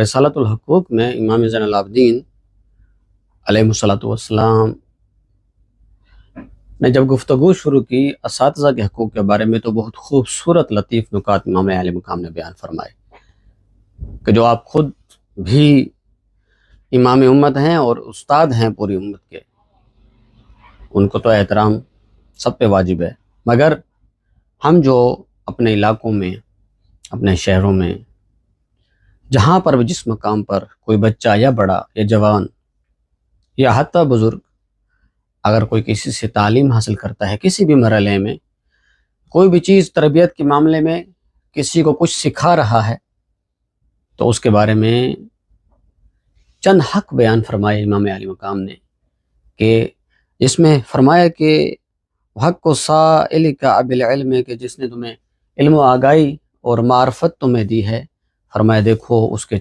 رسالۃ الحقوق میں امام زین العابدین علیہ الصلوۃ والسلام نے جب گفتگو شروع کی اساتذہ کے حقوق کے بارے میں تو بہت خوبصورت لطیف نکات امام علیہ مقام نے بیان فرمائے کہ جو آپ خود بھی امام امت ہیں اور استاد ہیں پوری امت کے، ان کو تو احترام سب پہ واجب ہے، مگر ہم جو اپنے علاقوں میں، اپنے شہروں میں، جہاں پر بھی جس مقام پر کوئی بچہ یا بڑا یا جوان یا حتیٰ بزرگ اگر کوئی کسی سے تعلیم حاصل کرتا ہے، کسی بھی مرحلے میں کوئی بھی چیز تربیت کے معاملے میں کسی کو کچھ سکھا رہا ہے، تو اس کے بارے میں چند حق بیان فرمائے امام علی مقام نے، کہ اس میں فرمایا کہ حق و سائل کا بالعلم ہے، کہ جس نے تمہیں علم و آگاہی اور معرفت تمہیں دی ہے، فرمایا دیکھو اس کے